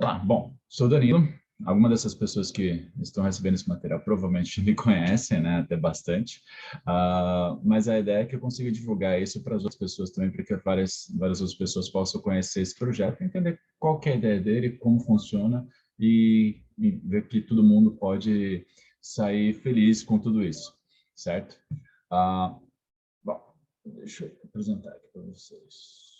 Olá, bom, sou Danilo. Algumas dessas pessoas que estão recebendo esse material provavelmente me conhecem, né, até bastante. Mas a ideia é que eu consiga divulgar isso para as outras pessoas também, para que várias outras pessoas possam conhecer esse projeto, entender qual que é a ideia dele, como funciona e ver que todo mundo pode sair feliz com tudo isso, certo? Ah, bom, deixa eu apresentar aqui para vocês.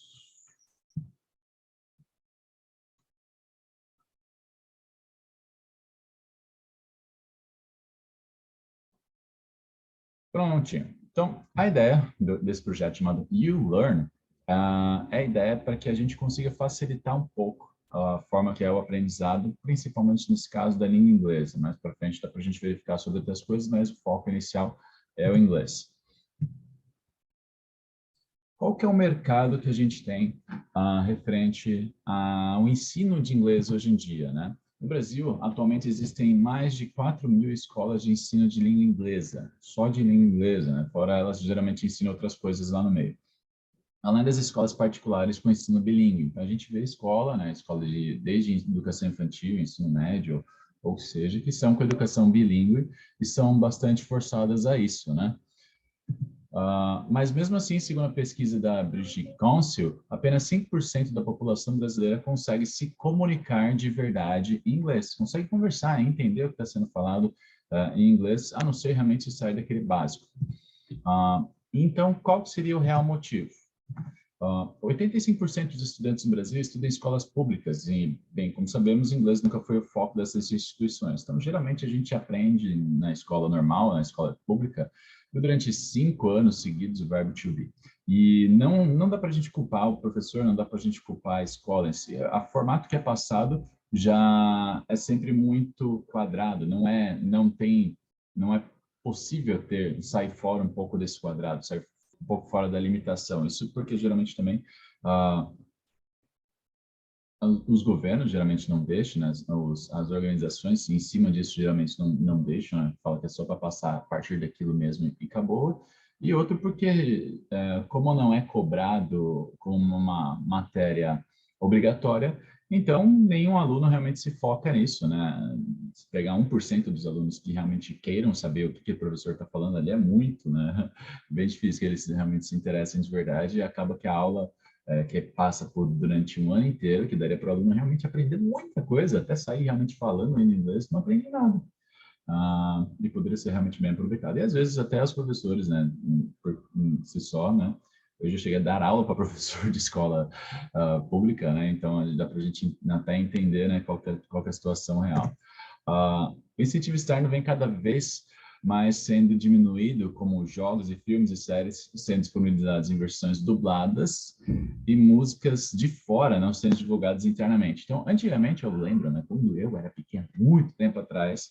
Prontinho. Então, a ideia desse projeto chamado You Learn, é a ideia para que a gente consiga facilitar um pouco a forma que é o aprendizado, principalmente nesse caso da língua inglesa. Mais para frente dá para a gente verificar sobre outras coisas, mas o foco inicial é o inglês. Qual que é o mercado que a gente tem referente ao ensino de inglês hoje em dia, né? No Brasil, atualmente existem mais de 4.000 escolas de ensino de língua inglesa, só de língua inglesa, né? Fora elas geralmente ensinam outras coisas lá no meio. Além das escolas particulares com ensino bilíngue. Então, a gente vê escola, né? Escola desde educação infantil, ensino médio, ou seja, que são com educação bilíngue e são bastante forçadas a isso, né? Mas mesmo assim, segundo a pesquisa da British Council, apenas 5% da população brasileira consegue se comunicar de verdade em inglês, consegue conversar, entender o que está sendo falado em inglês, a não ser realmente sair daquele básico. Então, qual seria o real motivo? 85% dos estudantes no Brasil estudam em escolas públicas e, bem, como sabemos, inglês nunca foi o foco dessas instituições. Então, geralmente, a gente aprende na escola normal, na escola pública, durante 5 anos seguidos o verbo to be. E não dá para a gente culpar o professor, não dá para a gente culpar a escola em si. O formato que é passado já é sempre muito quadrado, não é possível sair fora um pouco desse quadrado, sair um pouco fora da limitação. Isso porque geralmente também ah, os governos geralmente não deixam, né? As organizações em cima disso geralmente não deixam, né? Fala que é só para passar a partir daquilo mesmo e acabou. E outro porque, como não é cobrado como uma matéria obrigatória, então nenhum aluno realmente se foca nisso, né? Se pegar 1% dos alunos que realmente queiram saber o que o professor está falando ali é muito, né? Bem difícil que eles realmente se interessem de verdade e acaba que a aula que passa por durante um ano inteiro, que daria para o aluno realmente aprender muita coisa, até sair realmente falando em inglês, não aprende nada. E poderia ser realmente bem aproveitado. E às vezes até os professores, né, por si só, né, eu já cheguei a dar aula para professor de escola pública, né, então dá para a gente até entender, né, qual que é a situação real. O incentivo externo vem cada vez mais sendo diminuído, como jogos e filmes e séries sendo disponibilizados em versões dubladas e músicas de fora não sendo divulgadas internamente. Então, antigamente, eu lembro, né, quando eu era pequeno, muito tempo atrás,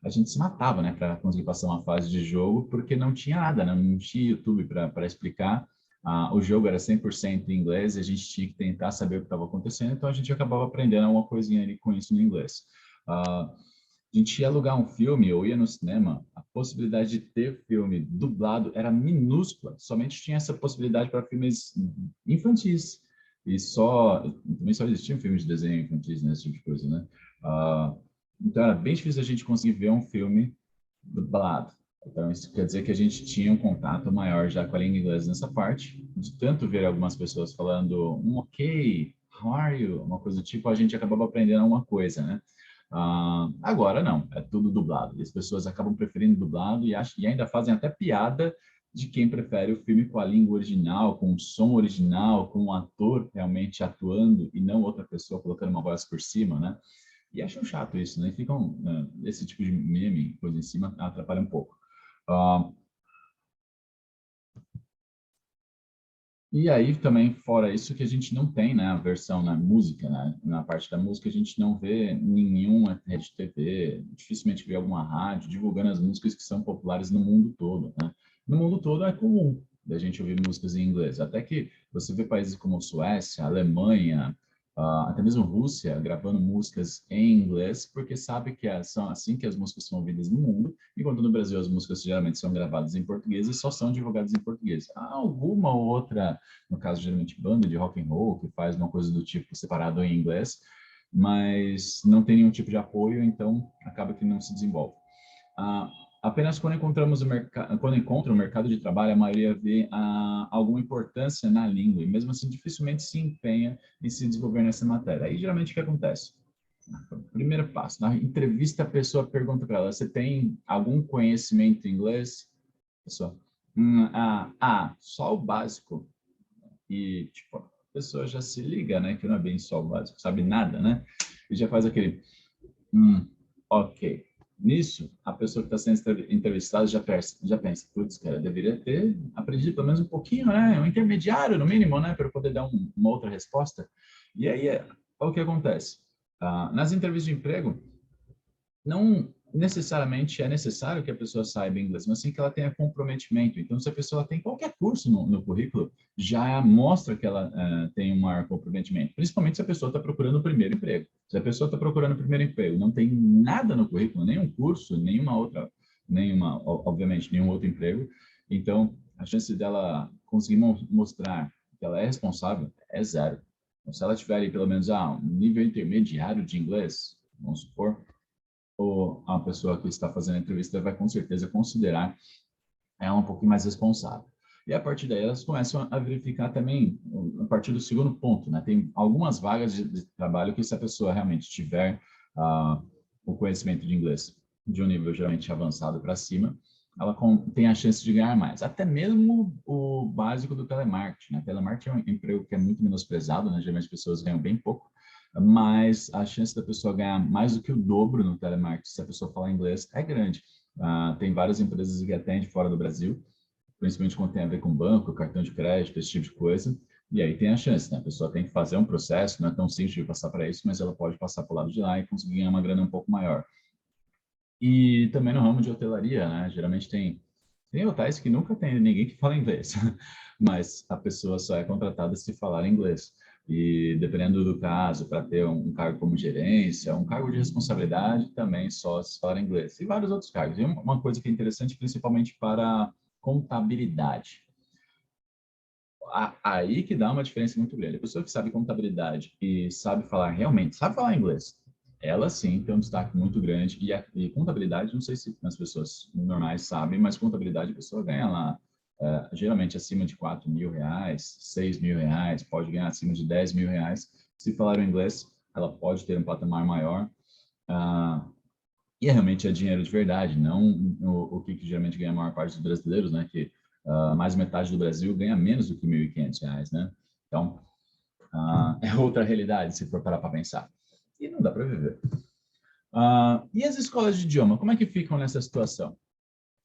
a gente se matava, né, para conseguir passar uma fase de jogo, porque não tinha nada, né, não tinha YouTube para explicar. O jogo era 100% em inglês e a gente tinha que tentar saber o que estava acontecendo, então a gente acabava aprendendo alguma coisinha ali com isso no inglês. A gente ia alugar um filme ou ia no cinema, a possibilidade de ter filme dublado era minúscula, somente tinha essa possibilidade para filmes infantis. E também só existiam filmes de desenho infantis, né, esse tipo de coisa, né? Então era bem difícil a gente conseguir ver um filme dublado. Então isso quer dizer que a gente tinha um contato maior já com a língua inglesa nessa parte, de tanto ver algumas pessoas falando ok, how are you? Uma coisa do tipo, a gente acabava aprendendo alguma coisa, né? Agora não, é tudo dublado. E as pessoas acabam preferindo dublado e ainda fazem até piada de quem prefere o filme com a língua original, com o som original, com o ator realmente atuando e não outra pessoa colocando uma voz por cima, né? E acham chato isso, né? Ficam, esse tipo de meme, coisa em cima, atrapalha um pouco. Uh, E aí também, fora isso, que a gente não tem, né, a versão na música, né? Na parte da música a gente não vê nenhuma rede TV, dificilmente vê alguma rádio divulgando as músicas que são populares no mundo todo, né? No mundo todo é comum da gente ouvir músicas em inglês, até que você vê países como Suécia, Alemanha, até mesmo Rússia gravando músicas em inglês, porque sabe que são assim que as músicas são ouvidas no mundo, enquanto no Brasil as músicas geralmente são gravadas em português e só são divulgadas em português. Há alguma outra, no caso geralmente banda de rock and roll que faz uma coisa do tipo separado em inglês, mas não tem nenhum tipo de apoio, então acaba que não se desenvolve. Apenas quando quando encontra o mercado de trabalho, a maioria vê alguma importância na língua, e mesmo assim dificilmente se empenha em se desenvolver nessa matéria. Aí geralmente o que acontece? Primeiro passo, na entrevista a pessoa pergunta para ela, você tem algum conhecimento em inglês? A pessoa, só o básico. E, tipo, a pessoa já se liga, né, que não é bem só o básico, sabe nada, né? E já faz aquele, ok. Nisso, a pessoa que está sendo entrevistada já pensa, putz, cara, deveria ter aprendido pelo menos um pouquinho, né? Um intermediário, no mínimo, né? Para poder dar uma outra resposta. E aí, o que acontece? Nas entrevistas de emprego, não necessariamente é necessário que a pessoa saiba inglês, mas sim que ela tenha comprometimento. Então, se a pessoa tem qualquer curso no currículo, já mostra que ela tem um maior comprometimento, principalmente se a pessoa está procurando o primeiro emprego. Se a pessoa está procurando o primeiro emprego, não tem nada no currículo, nenhum curso, obviamente, nenhum outro emprego, então a chance dela conseguir mostrar que ela é responsável é zero. Então, se ela tiver aí, pelo menos um nível intermediário de inglês, vamos supor, ou a pessoa que está fazendo a entrevista vai com certeza considerar ela um pouquinho mais responsável. E a partir daí elas começam a verificar também, a partir do segundo ponto, né? Tem algumas vagas de trabalho que se a pessoa realmente tiver o conhecimento de inglês de um nível geralmente avançado para cima, ela tem a chance de ganhar mais. Até mesmo o básico do telemarketing, né? Telemarketing é um emprego que é muito menosprezado, né? Geralmente as pessoas ganham bem pouco, mas a chance da pessoa ganhar mais do que o dobro no telemarketing, se a pessoa falar inglês, é grande. Tem várias empresas que atendem fora do Brasil, principalmente quando tem a ver com banco, cartão de crédito, esse tipo de coisa, e aí tem a chance, né? A pessoa tem que fazer um processo, não é tão simples de passar para isso, mas ela pode passar para o lado de lá e conseguir ganhar uma grana um pouco maior. E também no ramo de hotelaria, né? Geralmente tem hotéis que nunca tem ninguém que fala inglês, mas a pessoa só é contratada se falar inglês. E dependendo do caso, para ter um cargo como gerência, um cargo de responsabilidade, também só se falar inglês. E vários outros cargos. E uma coisa que é interessante, principalmente para contabilidade. Aí que dá uma diferença muito grande. A pessoa que sabe contabilidade e sabe falar realmente, sabe falar inglês, ela sim tem um destaque muito grande. E contabilidade, não sei se as pessoas normais sabem, mas contabilidade a pessoa ganha lá, geralmente acima de R$ 4.000, R$ 6.000, pode ganhar acima de R$ 10.000. Se falar o inglês, ela pode ter um patamar maior. E realmente é dinheiro de verdade, não o que geralmente ganha a maior parte dos brasileiros, né? Que mais metade do Brasil ganha menos do que R$ 1.500, né? Então, é outra realidade, se for parar para pensar. E não dá para viver. E as escolas de idioma, como é que ficam nessa situação?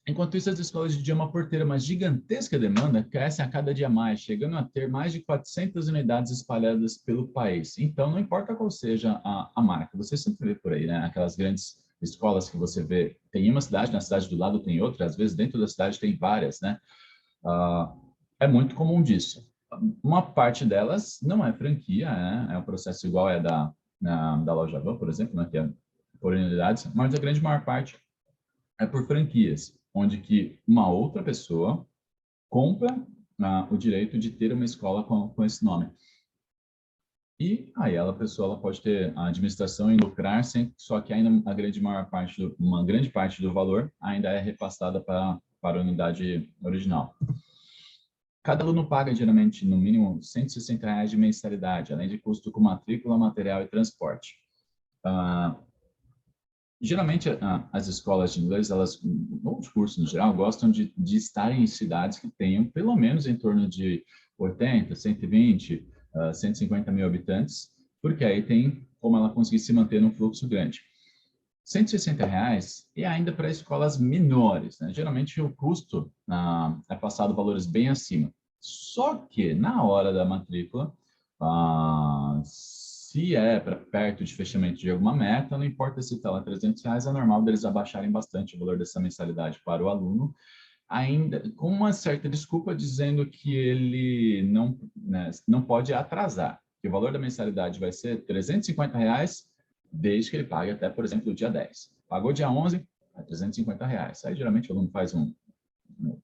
Enquanto isso, as escolas de idioma, por ter uma gigantesca demanda, crescem a cada dia mais, chegando a ter mais de 400 unidades espalhadas pelo país. Então, não importa qual seja a marca, você sempre vê por aí, né? Aquelas grandes escolas que você vê, tem uma cidade, na cidade do lado tem outra, às vezes dentro da cidade tem várias, né? É muito comum disso. Uma parte delas não é franquia, né? É um processo igual da Loja Van, por exemplo, né? Que é por unidades, mas a grande maior parte é por franquias, onde que uma outra pessoa compra o direito de ter uma escola com esse nome. E aí a pessoa ela pode ter a administração e lucrar, só que ainda uma grande parte do valor ainda é repassada para a unidade original. Cada aluno paga geralmente no mínimo R$ 160 de mensalidade, além de custo com matrícula, material e transporte. Geralmente, as escolas de inglês, ou de curso no geral, gostam de estar em cidades que tenham pelo menos em torno de 80, 120, 150 mil habitantes, porque aí tem como ela conseguir se manter num fluxo grande. R$ 160 é ainda para escolas menores, né? Geralmente o custo é passado valores bem acima. Só que na hora da matrícula, se é para perto de fechamento de alguma meta, não importa se está lá R$ 300, é normal deles abaixarem bastante o valor dessa mensalidade para o aluno, ainda com uma certa desculpa dizendo que ele não, né, não pode atrasar, que o valor da mensalidade vai ser R$ 350, desde que ele pague até, por exemplo, o dia 10. Pagou dia 11, é R$ 350. Aí, geralmente, o aluno faz o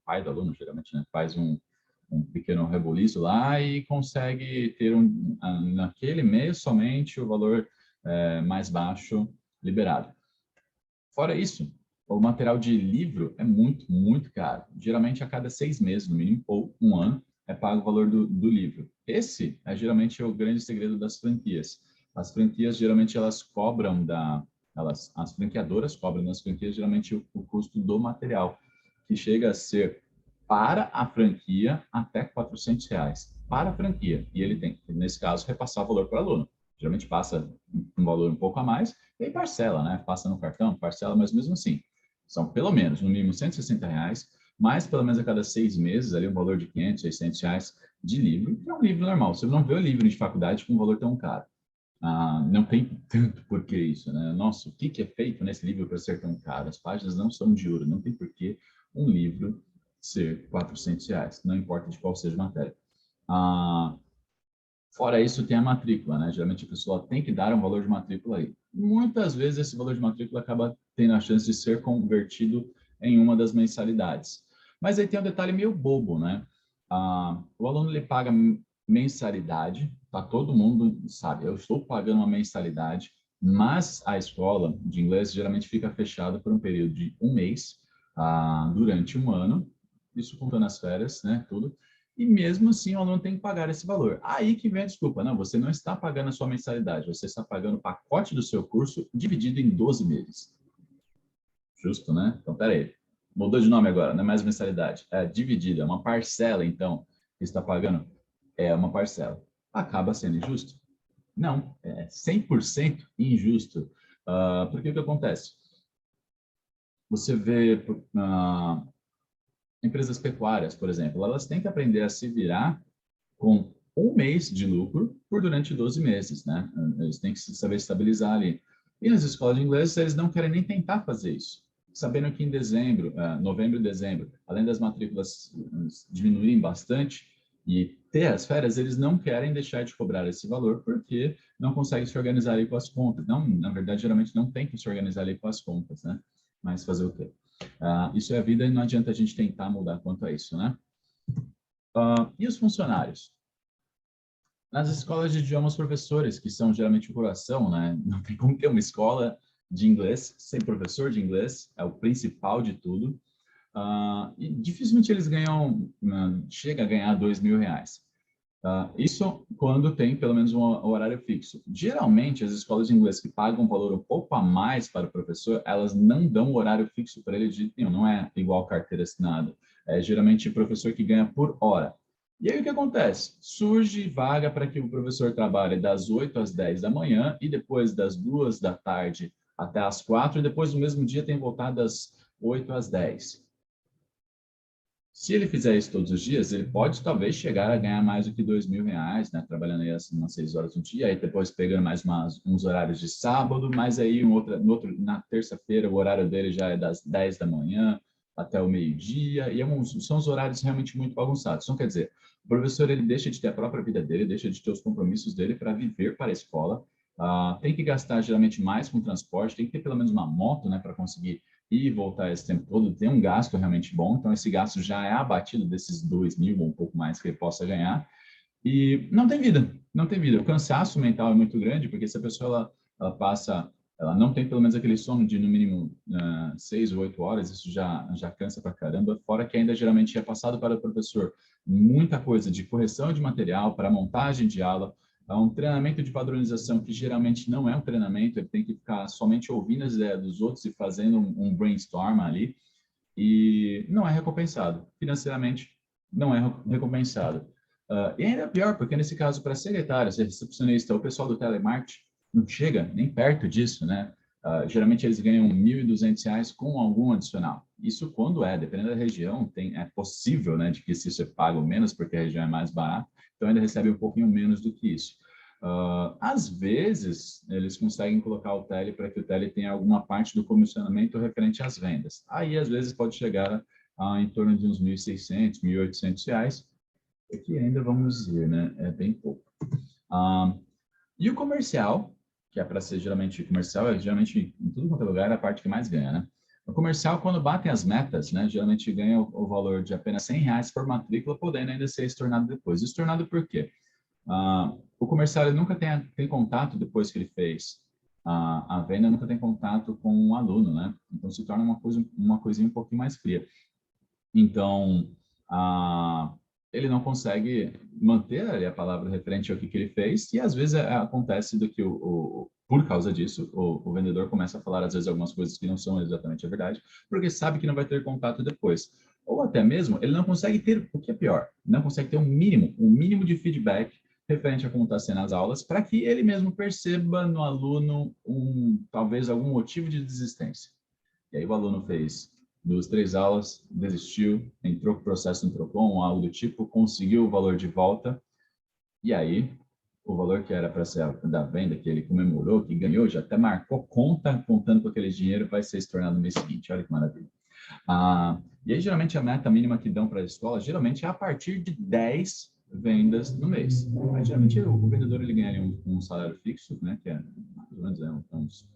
pai do aluno, geralmente, né, faz um pequeno rebuliço lá e consegue ter naquele mês somente o valor mais baixo liberado. Fora isso, o material de livro é muito, muito caro. Geralmente, a cada 6 meses, no mínimo, ou um ano, é pago o valor do livro. Esse é geralmente o grande segredo das franquias. As franquias, geralmente, elas cobram as franqueadoras cobram das franquias, geralmente, o custo do material, que chega a ser, para a franquia, até R$ 400 para a franquia. E ele tem, nesse caso, repassar o valor para o aluno. Geralmente passa um valor um pouco a mais, e aí parcela, né? Passa no cartão, parcela, mas mesmo assim, são pelo menos, no mínimo, R$ 160, mais pelo menos a cada 6 meses, ali um valor de R$ 500, R$ 600 de livro, que é um livro normal. Você não vê o livro de faculdade com um valor tão caro. Não tem tanto por que isso, né? Nossa, o que é feito nesse livro para ser tão caro? As páginas não são de ouro, não tem por que um livro ser R$ 400, não importa de qual seja a matéria. Fora isso, tem a matrícula, né? Geralmente a pessoa tem que dar um valor de matrícula aí. Muitas vezes esse valor de matrícula acaba tendo a chance de ser convertido em uma das mensalidades. Mas aí tem um detalhe meio bobo, né? O aluno ele paga mensalidade, tá? Todo mundo sabe, eu estou pagando uma mensalidade, mas a escola de inglês geralmente fica fechada por um período de um mês, durante um ano, isso contando as férias, né? Tudo. E mesmo assim o aluno tem que pagar esse valor. Aí que vem a desculpa. Não, você não está pagando a sua mensalidade, você está pagando o pacote do seu curso dividido em 12 meses. Justo, né? Então, peraí. Mudou de nome agora, não é mais mensalidade. É dividido, é uma parcela, então, que está pagando. É uma parcela. Acaba sendo injusto? Não, é 100% injusto. Porque o que acontece? Você vê empresas pecuárias, por exemplo, elas têm que aprender a se virar com um mês de lucro por durante 12 meses, né? Eles têm que saber estabilizar ali. E nas escolas de inglês, eles não querem nem tentar fazer isso. Sabendo que em dezembro, novembro e dezembro, além das matrículas diminuírem bastante e ter as férias, eles não querem deixar de cobrar esse valor porque não conseguem se organizar ali com as contas. Não, na verdade, geralmente não tem que se organizar ali com as contas, né? Mas fazer o quê? Isso é a vida e não adianta a gente tentar mudar quanto a isso, né? E os funcionários? Nas escolas de idiomas, professores, que são geralmente o coração, né? Não tem como ter uma escola de inglês sem professor de inglês, é o principal de tudo. E dificilmente eles ganham, chega a ganhar R$ 2.000. Isso quando tem pelo menos um horário fixo. Geralmente, as escolas de inglês que pagam um valor um pouco a mais para o professor, elas não dão um horário fixo para ele de jeito nenhum, não é igual carteira assinada. É geralmente o professor que ganha por hora. E aí o que acontece? Surge vaga para que o professor trabalhe das 8 às 10 da manhã e depois das 2 da tarde até às 4 e depois no mesmo dia tem voltado das 8 às 10. Se ele fizer isso todos os dias, ele pode talvez chegar a ganhar mais do que R$ 2.000, né? Trabalhando aí assim, umas 6 horas no dia, aí depois pegando mais uns horários de sábado, mas aí na terça-feira o horário dele já é das 10 da manhã até o meio-dia, e são os horários realmente muito bagunçados. Então, quer dizer, o professor ele deixa de ter a própria vida dele, deixa de ter os compromissos dele para viver para a escola, tem que gastar geralmente mais com transporte, tem que ter pelo menos uma moto, né, para conseguir e voltar esse tempo todo, tem um gasto realmente bom, então esse gasto já é abatido desses 2.000 ou um pouco mais que ele possa ganhar, e não tem vida, não tem vida. O cansaço mental é muito grande, porque se a pessoa ela não tem pelo menos aquele sono de no mínimo 6 ou 8 horas, isso já cansa pra caramba, fora que ainda geralmente é passado para o professor muita coisa de correção de material, para montagem de aula, um treinamento de padronização que geralmente não é um treinamento, ele tem que ficar somente ouvindo as ideias dos outros e fazendo um brainstorm ali, e não é recompensado. Financeiramente, não é recompensado. E ainda é pior, porque nesse caso, para secretária, ser recepcionista, o pessoal do telemarketing não chega nem perto disso, né? Geralmente eles ganham R$ 1.200 com algum adicional. Isso quando dependendo da região, é possível, né, de que se isso é pago menos, porque a região é mais barata, então ainda recebe um pouquinho menos do que isso. Às vezes, eles conseguem colocar o tele para que o tele tenha alguma parte do comissionamento referente às vendas. Aí, às vezes, pode chegar em torno de uns R$ 1.600, R$ 1.800, que ainda vamos dizer, né? É bem pouco. E o comercial, que é para ser geralmente comercial, é geralmente em tudo quanto é lugar a parte que mais ganha, né? O comercial, quando batem as metas, né, geralmente ganha o valor de apenas R$ 100 por matrícula, podendo ainda ser estornado depois. Estornado por quê? O comercial ele nunca tem contato depois que ele fez a venda nunca tem contato com o aluno, né? Então se torna uma coisinha um pouquinho mais fria. Então, ele não consegue manter ali a palavra referente ao que ele fez, e às vezes acontece do que, por causa disso, o vendedor começa a falar, às vezes, algumas coisas que não são exatamente a verdade, porque sabe que não vai ter contato depois. Ou até mesmo, ele não consegue ter, o que é pior, não consegue ter um mínimo de feedback referente a como está sendo as aulas, para que ele mesmo perceba no aluno talvez algum motivo de desistência. E aí o aluno fez 2, 3 aulas, desistiu, entrou com o processo no Procon, algo do tipo, conseguiu o valor de volta, e aí o valor que era para ser da venda, que ele comemorou, que ganhou, já até marcou conta, contando com aquele dinheiro, vai ser estornado no mês seguinte. Olha que maravilha. E aí, geralmente, a meta mínima que dão para a escola, geralmente é a partir de 10 vendas no mês. Mas, geralmente, o vendedor ele ganha um salário fixo, né, que é mais ou menos uns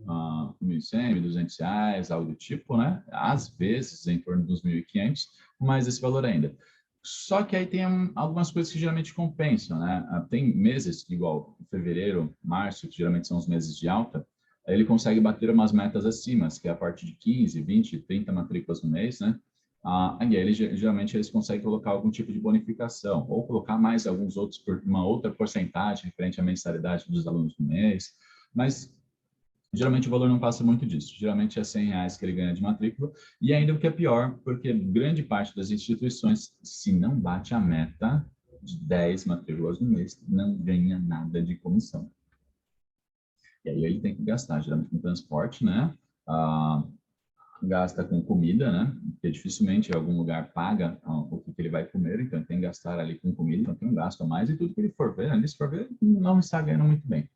R$1.100, R$1.200, algo do tipo, né? Às vezes, em torno dos 1.500, mas esse valor ainda. Só que aí tem algumas coisas que geralmente compensam, né? Tem meses, igual fevereiro, março, que geralmente são os meses de alta, ele consegue bater umas metas acima, que é a partir de 15, 20, 30 matrículas no mês, né? E aí, geralmente, eles conseguem colocar algum tipo de bonificação, ou colocar mais alguns outros, por uma outra porcentagem referente à mensalidade dos alunos do mês, mas geralmente o valor não passa muito disso. Geralmente é R$100 que ele ganha de matrícula, e ainda o que é pior, porque grande parte das instituições, se não bate a meta de 10 matrículas no mês, não ganha nada de comissão. E aí ele tem que gastar, geralmente com transporte, né? Gasta com comida, né? Porque dificilmente algum lugar paga o que ele vai comer, então tem que gastar ali com comida, então tem um gasto a mais, e tudo que ele for ver, ali, se for ver, não está ganhando muito bem.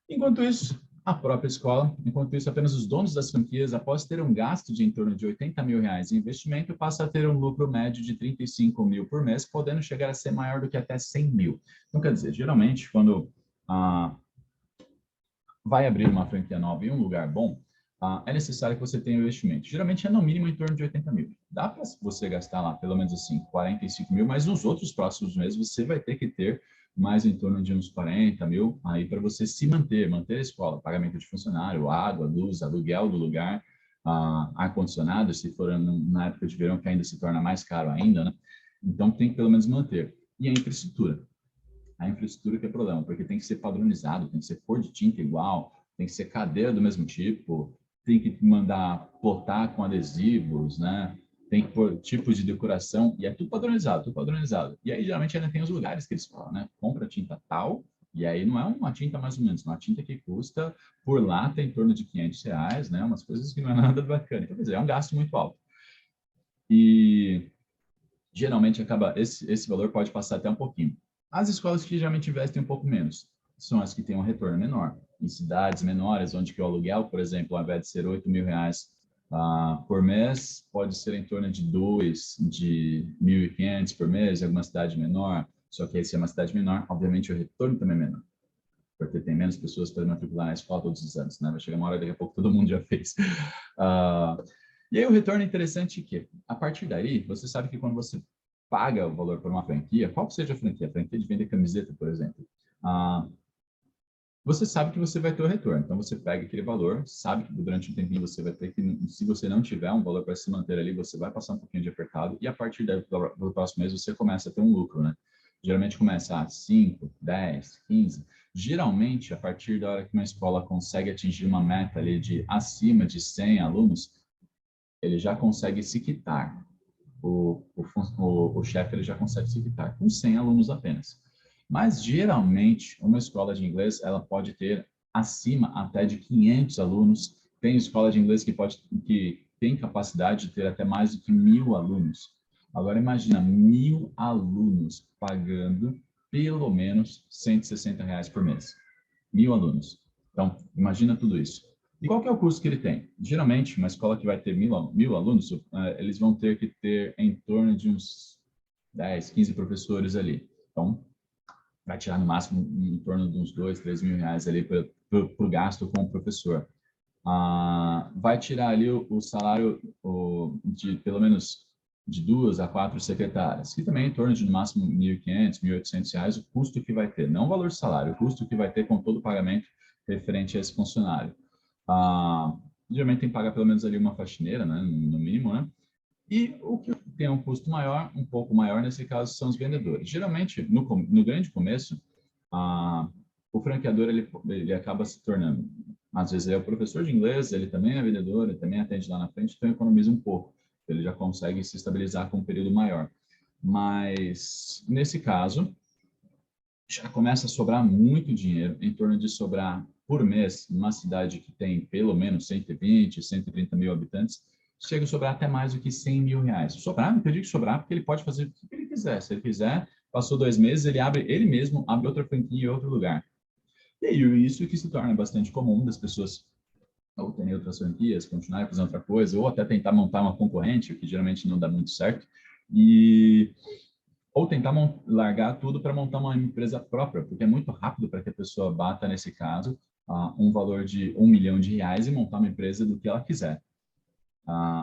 Enquanto isso, apenas os donos das franquias, após ter um gasto de em torno de R$80.000 em investimento, passa a ter um lucro médio de 35 mil por mês, podendo chegar a ser maior do que até 100 mil. Então, quer dizer, geralmente, quando vai abrir uma franquia nova em um lugar bom, é necessário que você tenha um investimento. Geralmente é no mínimo em torno de 80 mil. Dá para você gastar lá pelo menos assim 45 mil, mas nos outros próximos meses você vai ter que ter mais em torno de uns 40 mil aí para você se manter a escola, pagamento de funcionário, água, luz, aluguel do lugar, ar-condicionado, se for na época de verão que ainda se torna mais caro ainda, né? Então tem que pelo menos manter. E a infraestrutura que é problema, porque tem que ser padronizado, tem que ser cor de tinta igual, tem que ser cadeira do mesmo tipo, tem que mandar plotar com adesivos, né? Tem que pôr tipos de decoração, e é tudo padronizado, tudo padronizado. E aí, geralmente, ainda tem os lugares que eles falam, né? Compra tinta tal, e aí não é uma tinta mais ou menos, uma tinta que custa, por lá, tem em torno de R$500, né? Umas coisas que não é nada bacana. Então, quer dizer, é um gasto muito alto. E geralmente esse valor pode passar até um pouquinho. As escolas que geralmente investem um pouco menos são as que têm um retorno menor. Em cidades menores, onde que o aluguel, por exemplo, ao invés de ser R$8.000 por mês, pode ser em torno de 1.500 por mês, em alguma cidade menor. Só que aí, se é uma cidade menor, obviamente o retorno também é menor, porque tem menos pessoas para matricular na escola todos os anos, né? Vai chegar uma hora, daqui a pouco todo mundo já fez. E aí o retorno é interessante que, a partir daí, você sabe que quando você paga o valor por uma franquia, qual que seja a franquia de vender camiseta, por exemplo, você sabe que você vai ter o retorno. Então, você pega aquele valor, sabe que durante um tempinho você vai ter que, se você não tiver um valor para se manter ali, você vai passar um pouquinho de apertado, e a partir daí, do próximo mês, você começa a ter um lucro, né? Geralmente começa a 5, 10, 15. Geralmente, a partir da hora que uma escola consegue atingir uma meta ali de acima de 100 alunos, ele já consegue se quitar. O chefe ele já consegue se quitar com 100 alunos apenas. Mas, geralmente, uma escola de inglês ela pode ter acima até de 500 alunos. Tem escola de inglês que tem capacidade de ter até mais do que 1.000 alunos. Agora, imagina 1.000 alunos pagando pelo menos R$160 por mês. 1.000 alunos. Então, imagina tudo isso. E qual que é o custo que ele tem? Geralmente, uma escola que vai ter 1.000 alunos, eles vão ter que ter em torno de uns 10, 15 professores ali. Então, vai tirar no máximo em torno de uns R$2, R$3.000 ali para o gasto com o professor. Vai tirar ali o salário de pelo menos de 2 a 4 secretárias, que também é em torno de no máximo R$1.500, R$1.800, o custo que vai ter, não o valor do salário, o custo que vai ter com todo o pagamento referente a esse funcionário. Ah, geralmente tem que pagar pelo menos ali uma faxineira, né, no mínimo, né? E o que tem um custo maior, um pouco maior nesse caso, são os vendedores. Geralmente, no grande começo, o franqueador ele acaba se tornando, às vezes é o professor de inglês, ele também é vendedor, ele também atende lá na frente, então economiza um pouco. Ele já consegue se estabilizar com um período maior. Mas, nesse caso, já começa a sobrar muito dinheiro, em torno de sobrar por mês, numa cidade que tem pelo menos 120, 130 mil habitantes, chega a sobrar até mais do que 100 mil reais. Sobrar, não acredito que sobrar, porque ele pode fazer o que ele quiser. Se ele quiser, passou 2 meses, ele mesmo abre outra franquia em outro lugar. E aí, isso que se torna bastante comum das pessoas ou terem outras franquias, continuarem fazendo outra coisa, ou até tentar montar uma concorrente, o que geralmente não dá muito certo. E ou tentar largar tudo para montar uma empresa própria, porque é muito rápido para que a pessoa bata, nesse caso, um valor de R$ 1 milhão e montar uma empresa do que ela quiser.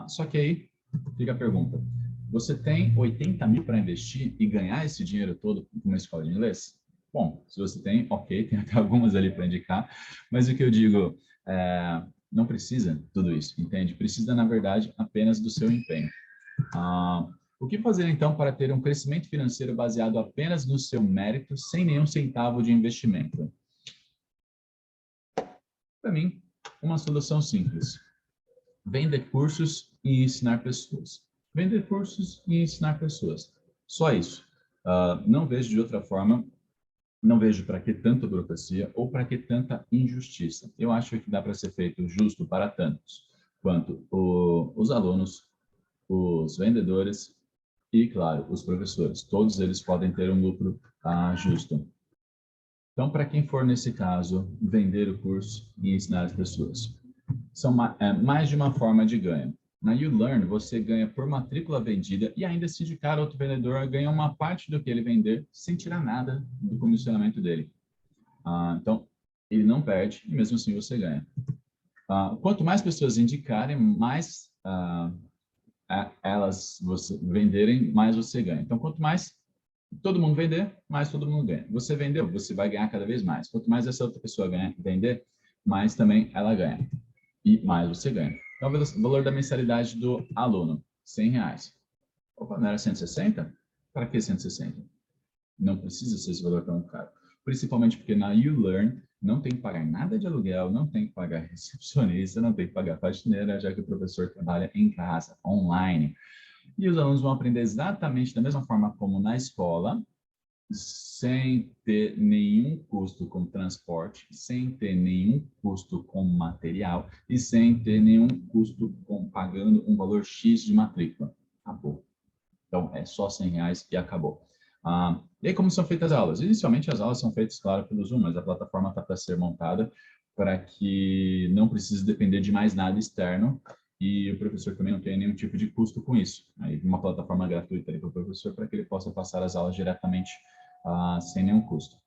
Só que aí fica a pergunta: você tem 80 mil para investir e ganhar esse dinheiro todo com uma escola de inglês? Bom, se você tem, ok, tem até algumas ali para indicar, mas o que eu digo, não precisa tudo isso, entende? Precisa, na verdade, apenas do seu empenho. O que fazer, então, para ter um crescimento financeiro baseado apenas no seu mérito, sem nenhum centavo de investimento? Para mim, uma solução simples: vender cursos e ensinar pessoas. Vender cursos e ensinar pessoas. Só isso. Não vejo de outra forma, não vejo para que tanta burocracia ou para que tanta injustiça. Eu acho que dá para ser feito justo para tantos quanto os alunos, os vendedores e, claro, os professores. Todos eles podem ter um lucro justo. Então, para quem for, nesse caso, vender o curso e ensinar as pessoas, são mais de uma forma de ganho. Na YouLearn, você ganha por matrícula vendida e ainda, se indicar outro vendedor, ganha uma parte do que ele vender sem tirar nada do comissionamento dele. Então, ele não perde e mesmo assim você ganha. Quanto mais pessoas indicarem, mais elas venderem, mais você ganha. Então, quanto mais todo mundo vender, mais todo mundo ganha. Você vendeu, você vai ganhar cada vez mais. Quanto mais essa outra pessoa vender, mais também ela ganha. E mais você ganha. Então, o valor da mensalidade do aluno, R$ 100. Opa, não era 160? Para que 160? Não precisa ser esse valor tão caro. Principalmente porque na YouLearn não tem que pagar nada de aluguel, não tem que pagar recepcionista, não tem que pagar faxineira, já que o professor trabalha em casa, online. E os alunos vão aprender exatamente da mesma forma como na escola, sem ter nenhum custo com transporte, sem ter nenhum custo com material e sem ter nenhum custo com pagando um valor X de matrícula. Acabou. Então, é só R$ 100 e acabou. E aí, como são feitas as aulas? Inicialmente, as aulas são feitas, claro, pelo Zoom, mas a plataforma está para ser montada para que não precise depender de mais nada externo e o professor também não tenha nenhum tipo de custo com isso. Aí, uma plataforma gratuita para o professor, para que ele possa passar as aulas diretamente sem nenhum custo.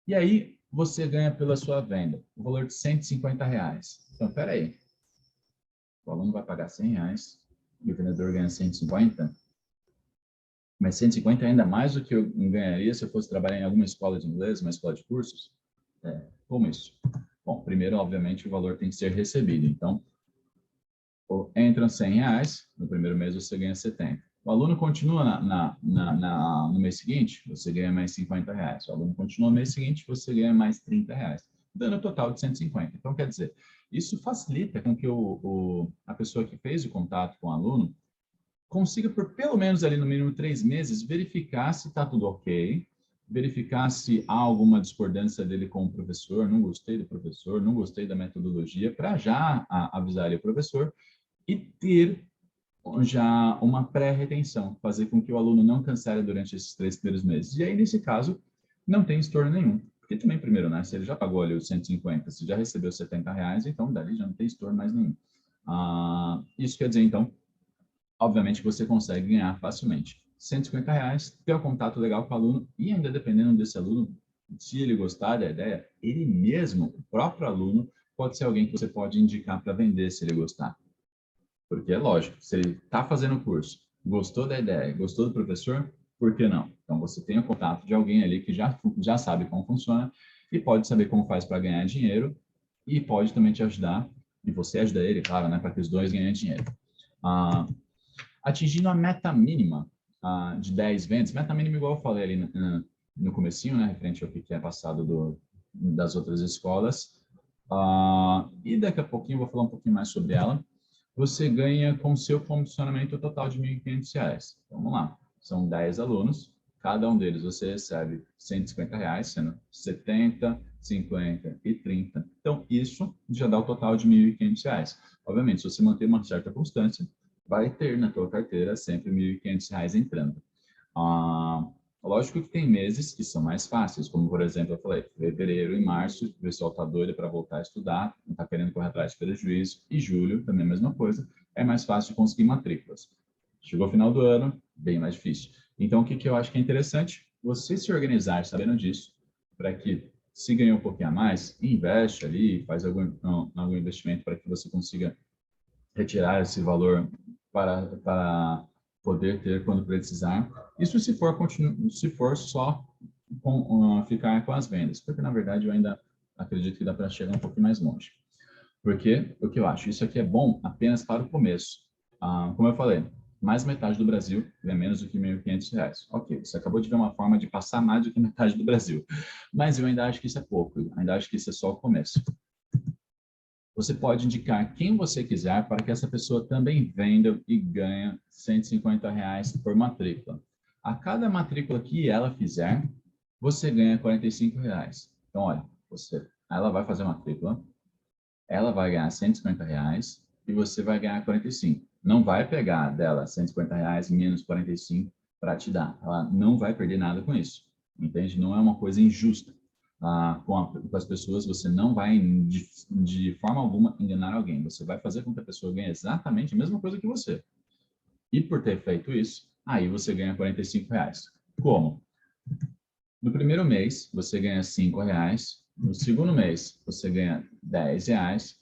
E aí, você ganha pela sua venda o valor de R$ 150. Então, espera aí. O aluno vai pagar R$ 100 e o vendedor ganha 150? Mas 150 é ainda mais do que eu ganharia se eu fosse trabalhar em alguma escola de inglês, uma escola de cursos? Como isso? Bom, primeiro, obviamente, o valor tem que ser recebido. Então, entram R$ 100, no primeiro mês você ganha 70. O aluno continua no mês seguinte, você ganha mais R$ 50. O aluno continua no mês seguinte, você ganha mais R$ 30, dando um total de 150. Então, quer dizer, isso facilita com que a pessoa que fez o contato com o aluno consiga, por pelo menos ali no mínimo 3 meses, verificar se está tudo ok, verificar se há alguma discordância dele com o professor, não gostei do professor, não gostei da metodologia, para já avisar ali o professor e ter já uma pré-retenção, fazer com que o aluno não cancele durante esses 3 primeiros meses. E aí, nesse caso, não tem estorno nenhum. Porque também, primeiro, né, se ele já pagou ali os 150, se já recebeu R$ 70, então dali já não tem estorno mais nenhum. Isso quer dizer, então, obviamente você consegue ganhar facilmente. R$ 150, ter um contato legal com o aluno e ainda dependendo desse aluno, se ele gostar da ideia, ele mesmo, o próprio aluno, pode ser alguém que você pode indicar para vender se ele gostar. Porque é lógico, se ele está fazendo o curso, gostou da ideia, gostou do professor, por que não? Então você tem o contato de alguém ali que já sabe como funciona e pode saber como faz para ganhar dinheiro e pode também te ajudar, e você ajuda ele, claro, né, para que os dois ganhem dinheiro. Atingindo a meta mínima de 10 vendas, meta mínima igual eu falei ali no comecinho, né, referente ao que é passado das outras escolas, e daqui a pouquinho eu vou falar um pouquinho mais sobre ela, você ganha com seu comissionamento total de R$ 1.500. Então, vamos lá, são 10 alunos, cada um deles você recebe R$ 150, sendo 70, 50 e 30. Então, isso já dá o total de R$ 1.500. Obviamente, se você manter uma certa constância, vai ter na tua carteira sempre R$ 1.500 entrando. Lógico que tem meses que são mais fáceis, como, por exemplo, eu falei, fevereiro e março, o pessoal está doido para voltar a estudar, não está querendo correr atrás de prejuízo, e julho, também a mesma coisa, é mais fácil conseguir matrículas. Chegou o final do ano, bem mais difícil. Então, o que eu acho que é interessante? Você se organizar sabendo disso, para que, se ganhar um pouquinho a mais, investe ali, faz algum investimento para que você consiga retirar esse valor para poder ter quando precisar. Isso se for só ficar com as vendas, porque na verdade eu ainda acredito que dá para chegar um pouquinho mais longe. Porque o que eu acho, isso aqui é bom apenas para o começo. Como eu falei, mais metade do Brasil ganha menos do que R$ 1.500. Ok, você acabou de ver uma forma de passar mais do que metade do Brasil. Mas eu ainda acho que isso é pouco, ainda acho que isso é só o começo. Você pode indicar quem você quiser para que essa pessoa também venda e ganhe R$ 150 por matrícula. A cada matrícula que ela fizer, você ganha R$ 45. Então, olha, ela vai fazer matrícula, ela vai ganhar R$ 150 e você vai ganhar 45. Não vai pegar dela R$ 150 menos 45 para te dar. Ela não vai perder nada com isso. Entende? Não é uma coisa injusta. Com as pessoas, você não vai, de forma alguma, enganar alguém. Você vai fazer com que a pessoa ganhe exatamente a mesma coisa que você. E por ter feito isso, aí você ganha R$ 45. Como? No primeiro mês, você ganha R$ 5. No segundo mês, você ganha R$ 10.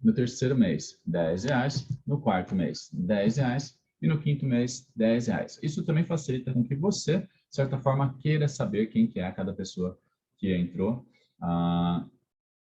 No terceiro mês, R$ 10. No quarto mês, R$ 10. E no quinto mês, R$ 10. Isso também facilita com que você, de certa forma, queira saber quem que é cada pessoa que entrou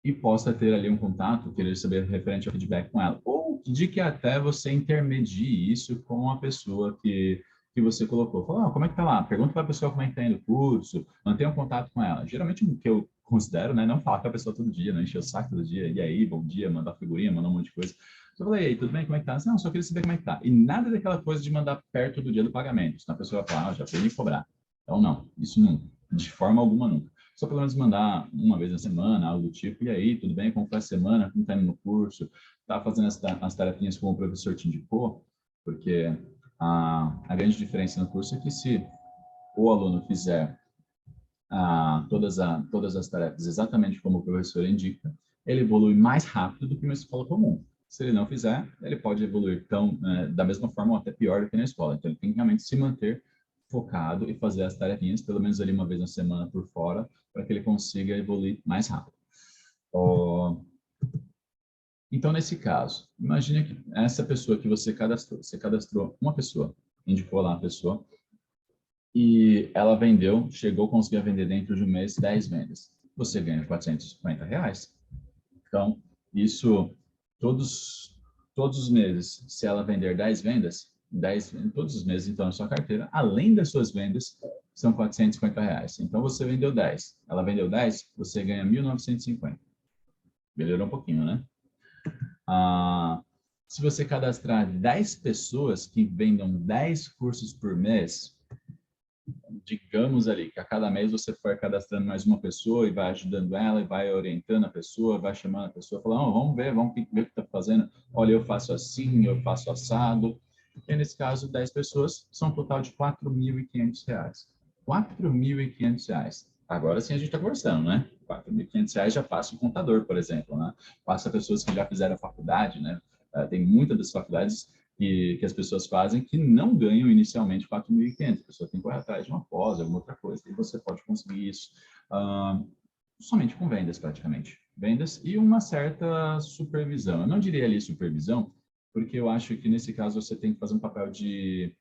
e possa ter ali um contato, querer saber referente ao feedback com ela. Ou de que até você intermedie isso com a pessoa que você colocou. Fala, como é que tá lá? Pergunta para a pessoa como é que tá indo o curso, mantenha um contato com ela. Geralmente o que eu considero, né, não falar com a pessoa todo dia, não encher o saco todo dia, e aí, bom dia, mandar figurinha, mandar um monte de coisa. Eu falei, e aí, tudo bem? Como é que tá? Não, só queria saber como é que tá. E nada daquela coisa de mandar perto do dia do pagamento. Senão a pessoa vai falar, já veio me cobrar. Então, não, isso não, de forma alguma nunca. Só pelo menos mandar uma vez na semana, algo do tipo, e aí, tudo bem? Como foi a semana? Como tá indo no curso? Tá fazendo as tarefinhas como o professor te indicou? Porque a grande diferença no curso é que se o aluno fizer todas as tarefas exatamente como o professor indica, ele evolui mais rápido do que uma escola comum. Se ele não fizer, ele pode evoluir da mesma forma ou até pior do que na escola. Então, ele tem que realmente se manter focado e fazer as tarefinhas, pelo menos ali uma vez na semana por fora, para que ele consiga evoluir mais rápido. Então, nesse caso, imagine que essa pessoa que você cadastrou uma pessoa, indicou lá a pessoa, e ela vendeu, conseguiu vender dentro de um mês 10 vendas. Você ganha R$ 450. Então, isso todos os meses, se ela vender 10 vendas, todos os meses, então, na sua carteira, além das suas vendas, são R$ 450. Então, você vendeu 10. Ela vendeu 10, você ganha 1.950. Melhorou um pouquinho, né? Se você cadastrar 10 pessoas que vendam 10 cursos por mês, digamos ali que a cada mês você for cadastrando mais uma pessoa e vai ajudando ela, e vai orientando a pessoa, vai chamando a pessoa, falando, vamos ver o que está fazendo. Olha, eu faço assim, eu faço assado. E nesse caso, 10 pessoas, são um total de R$ 4.500. R$ 4.500. Agora sim a gente está conversando, né? R$ 4.500 já passa o contador, por exemplo, né? Passa pessoas que já fizeram a faculdade, né? Tem muitas das faculdades que as pessoas fazem que não ganham inicialmente 4.500. A pessoa tem que correr atrás de uma pós, alguma outra coisa. E você pode conseguir isso somente com vendas, praticamente. Vendas e uma certa supervisão. Eu não diria ali supervisão, porque eu acho que nesse caso você tem que fazer um papel de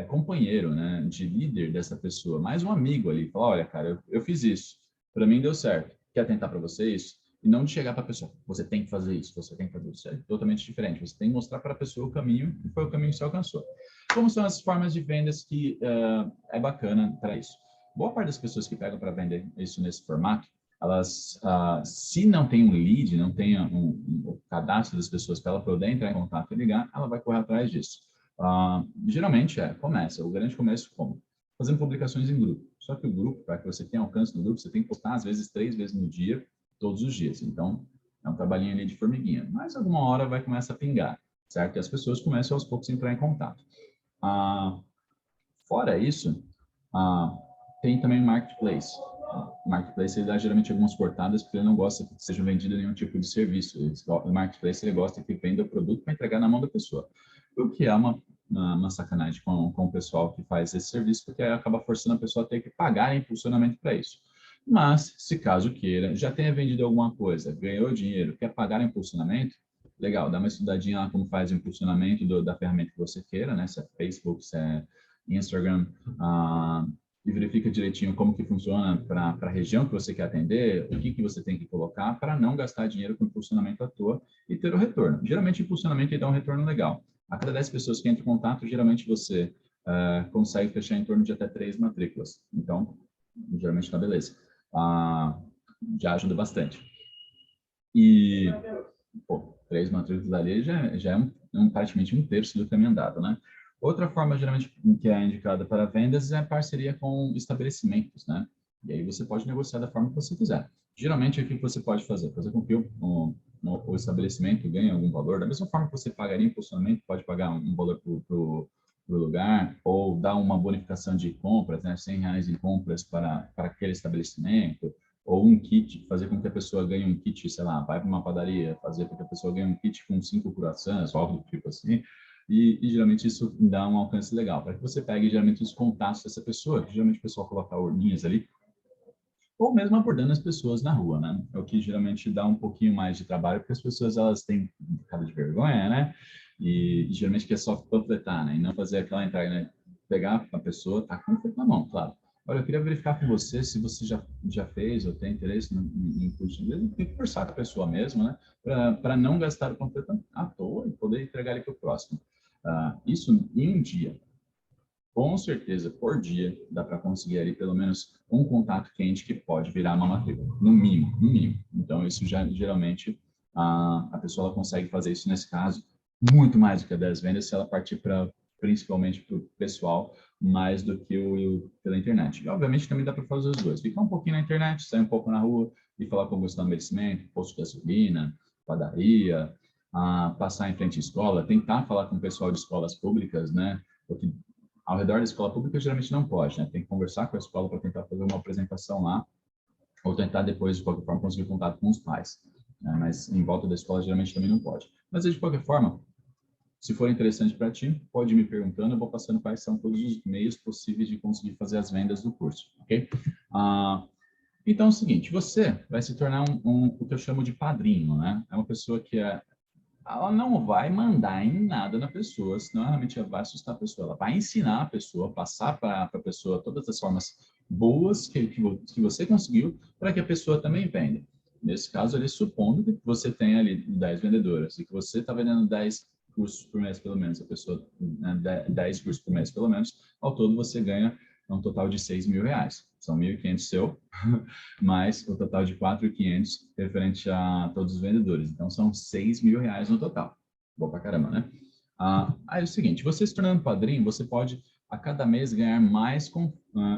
companheiro, né? De líder dessa pessoa. Mais um amigo ali. Falar, olha, cara, eu fiz isso. Para mim deu certo. que atentar para você isso, e não de chegar para a pessoa, você tem que fazer isso, você tem que fazer isso. É totalmente diferente. Você tem que mostrar para a pessoa o caminho, e foi o caminho que você alcançou. Como são as formas de vendas que é bacana para isso? Boa parte das pessoas que pegam para vender isso nesse formato, elas, se não tem um lead, não tem um cadastro das pessoas para ela poder entrar em contato e ligar, ela vai correr atrás disso. Geralmente começa, o grande começo como? Fazendo publicações em grupo. Só que o grupo, para que você tenha alcance no grupo, você tem que postar às vezes 3 vezes no dia, todos os dias. Então, é um trabalhinho ali de formiguinha. Mas alguma hora vai começar a pingar, certo? E as pessoas começam aos poucos a entrar em contato. Fora isso, tem também o Marketplace. O Marketplace, ele dá geralmente algumas cortadas, porque ele não gosta que seja vendido nenhum tipo de serviço. O Marketplace, ele gosta que venda o produto para entregar na mão da pessoa. O que é uma sacanagem com o pessoal que faz esse serviço, porque acaba forçando a pessoa a ter que pagar impulsionamento para isso. Mas, se caso queira, já tenha vendido alguma coisa, ganhou dinheiro, quer pagar impulsionamento, legal, dá uma estudadinha lá como faz o impulsionamento da ferramenta que você queira, né? Se é Facebook, se é Instagram, e verifica direitinho como que funciona para a região que você quer atender, o que você tem que colocar para não gastar dinheiro com impulsionamento à toa e ter o retorno. Geralmente, impulsionamento dá um retorno legal. A cada 10 pessoas que entram em contato, geralmente você consegue fechar em torno de até 3 matrículas. Então, geralmente está beleza. Já ajuda bastante. E, 3 matrículas ali já é praticamente um terço do caminho andado, né? Outra forma, geralmente, que é indicada para vendas é a parceria com estabelecimentos, né? E aí você pode negociar da forma que você quiser. Geralmente, o que você pode fazer? Fazer com que o estabelecimento ganhe algum valor. Da mesma forma que você pagaria impulsionamento, pode pagar um valor para o lugar, ou dar uma bonificação de compras, né? R$ 100 em compras para aquele estabelecimento, ou um kit, fazer com que a pessoa ganhe um kit, sei lá, vai para uma padaria, fazer com que a pessoa ganhe um kit com 5 croissants, algo do tipo assim, e geralmente isso dá um alcance legal, para que você pegue geralmente os contatos dessa pessoa, que geralmente o pessoal coloca urninhas ali, ou mesmo abordando as pessoas na rua, né? É o que geralmente dá um pouquinho mais de trabalho, porque as pessoas, elas têm cara de vergonha, né? E geralmente quer só panfletar, né? E não fazer aquela entrega, né? Pegar a pessoa, tá com o panfleto na mão, claro. Olha, eu queria verificar com você se você já fez ou tem interesse em curso de inglês. Tem que conversar com a pessoa mesmo, né? Para não gastar o panfleto à toa e poder entregar ele para o próximo. Isso em um dia. Com certeza, por dia, dá para conseguir ali pelo menos um contato quente que pode virar uma matrícula, no mínimo, no mínimo. Então, isso já, geralmente, a pessoa ela consegue fazer isso nesse caso, muito mais do que a 10 vendas, se ela partir para, principalmente para o pessoal, mais do que pela internet. E, obviamente, também dá para fazer os dois. Ficar um pouquinho na internet, sair um pouco na rua e falar com o estabelecimento, posto de gasolina, padaria, passar em frente à escola, tentar falar com o pessoal de escolas públicas, né? Porque ao redor da escola pública, geralmente não pode, né? Tem que conversar com a escola para tentar fazer uma apresentação lá, ou tentar depois, de qualquer forma, conseguir contato com os pais. Né? Mas em volta da escola, geralmente também não pode. Mas, de qualquer forma, se for interessante para ti, pode ir me perguntando, eu vou passando quais são todos os meios possíveis de conseguir fazer as vendas do curso, ok? Então, é o seguinte, você vai se tornar o que eu chamo de padrinho, né? É uma pessoa que ela não vai mandar em nada na pessoa, senão realmente ela vai assustar a pessoa. Ela vai ensinar a pessoa, passar para a pessoa todas as formas boas que você conseguiu para que a pessoa também venda. Nesse caso, ele supondo que você tem ali 10 vendedoras e que você está vendendo 10 cursos por mês, pelo menos, a pessoa, né, 10 cursos por mês, pelo menos, ao todo você ganha um total de R$ 6.000. São 1.500 seu, mais o total de 4.500 referente a todos os vendedores. Então, são R$ 6.000 no total. Bom pra caramba, né? Aí é o seguinte, você se tornando padrinho, você pode a cada mês ganhar mais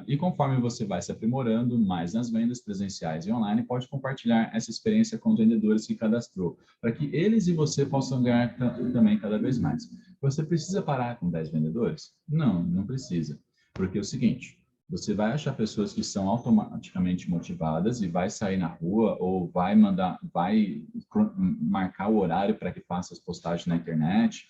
e conforme você vai se aprimorando mais nas vendas presenciais e online, pode compartilhar essa experiência com os vendedores que cadastrou, para que eles e você possam ganhar também cada vez mais. Você precisa parar com 10 vendedores? Não, não precisa. Porque é o seguinte, você vai achar pessoas que são automaticamente motivadas e vai sair na rua ou vai marcar o horário para que faça as postagens na internet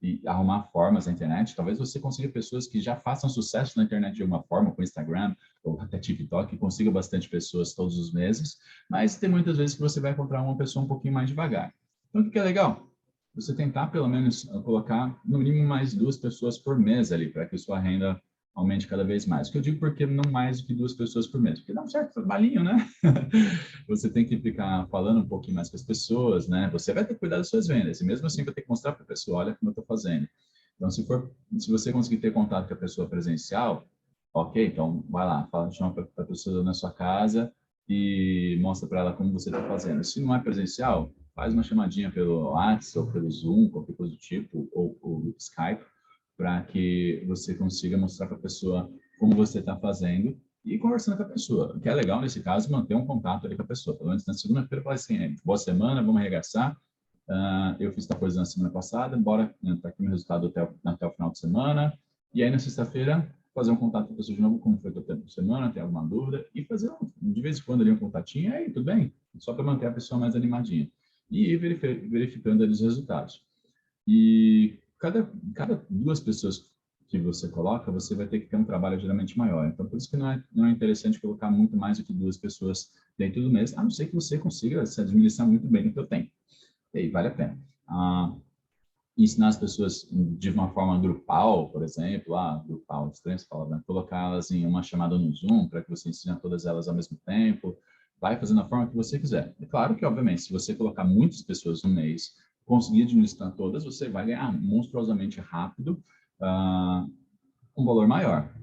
e arrumar formas na internet. Talvez você consiga pessoas que já façam sucesso na internet de alguma forma, com Instagram ou até TikTok, e consiga bastante pessoas todos os meses, mas tem muitas vezes que você vai encontrar uma pessoa um pouquinho mais devagar. Então, o que é legal? Você tentar, pelo menos, colocar no mínimo mais 2 pessoas por mês ali, para que sua renda aumente cada vez mais. O que eu digo porque não mais do que 2 pessoas por mês, porque dá um certo trabalhinho, né? Você tem que ficar falando um pouquinho mais com as pessoas, né? Você vai ter que cuidar das suas vendas, e mesmo assim vai ter que mostrar para a pessoa, olha como eu estou fazendo. Então, se você conseguir ter contato com a pessoa presencial, ok, então vai lá, chama para a pessoa na sua casa e mostra para ela como você está fazendo. Se não é presencial, faz uma chamadinha pelo WhatsApp, ou pelo Zoom, qualquer coisa do tipo, ou Skype, para que você consiga mostrar para a pessoa como você está fazendo e conversando com a pessoa. O que é legal, nesse caso, manter um contato ali com a pessoa. Pelo menos na segunda-feira, falar assim, boa semana, vamos arregaçar. Eu fiz tal coisa na semana passada, bora, tá aqui meu resultado até o final de semana. E aí, na sexta-feira, fazer um contato com a pessoa de novo, como foi o tempo de semana, tem alguma dúvida, e fazer, de vez em quando, ali um contatinho, aí, tudo bem? Só para manter a pessoa mais animadinha. E ir verificando ali os resultados. E cada 2 pessoas que você coloca, você vai ter que ter um trabalho geralmente maior. Então, por isso que não é interessante colocar muito mais do que 2 pessoas dentro do mês, a não ser que você consiga se administrar muito bem no seu tempo. E aí vale a pena. Ensinar as pessoas de uma forma grupal, por exemplo, grupal, estranho se falar, né? Colocá-las em uma chamada no Zoom para que você ensine a todas elas ao mesmo tempo, vai fazendo da forma que você quiser. É claro que, obviamente, se você colocar muitas pessoas no mês, conseguir administrar todas, você vai ganhar monstruosamente rápido um valor maior.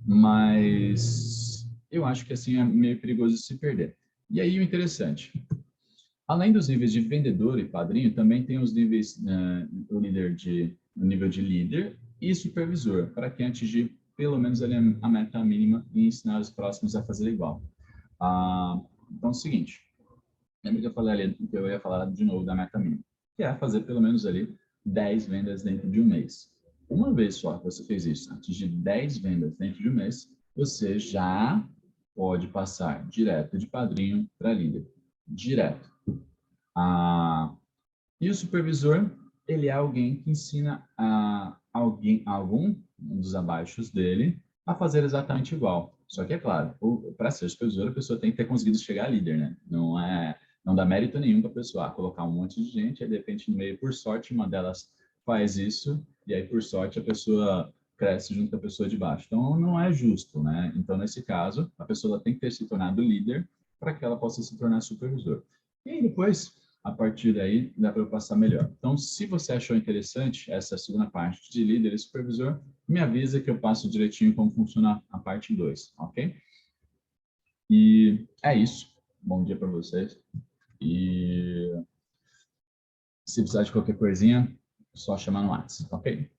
Mas eu acho que assim é meio perigoso se perder. E aí o interessante, além dos níveis de vendedor e padrinho, também tem os níveis, o nível de líder e supervisor, para quem atingir pelo menos ali a meta mínima e ensinar os próximos a fazer igual. Então é o seguinte, lembra que eu falei ali, que eu ia falar de novo da meta mínima, que é fazer pelo menos ali 10 vendas dentro de um mês. Uma vez só que você fez isso, atingir 10 vendas dentro de um mês, você já pode passar direto de padrinho para líder. Direto. E o supervisor, ele é alguém que ensina algum dos abaixos dele a fazer exatamente igual. Só que, é claro, para ser supervisor, a pessoa tem que ter conseguido chegar a líder, né? Não dá mérito nenhum para a pessoa colocar um monte de gente, aí de repente no meio, por sorte, uma delas faz isso, e aí por sorte a pessoa cresce junto com a pessoa de baixo. Então não é justo, né? Então nesse caso, a pessoa tem que ter se tornado líder para que ela possa se tornar supervisor. E aí depois, a partir daí, dá para eu passar melhor. Então, se você achou interessante essa segunda parte de líder e supervisor, me avisa que eu passo direitinho como funciona a parte 2, ok? E é isso. Bom dia para vocês. E se precisar de qualquer coisinha, só chamar no WhatsApp, ok?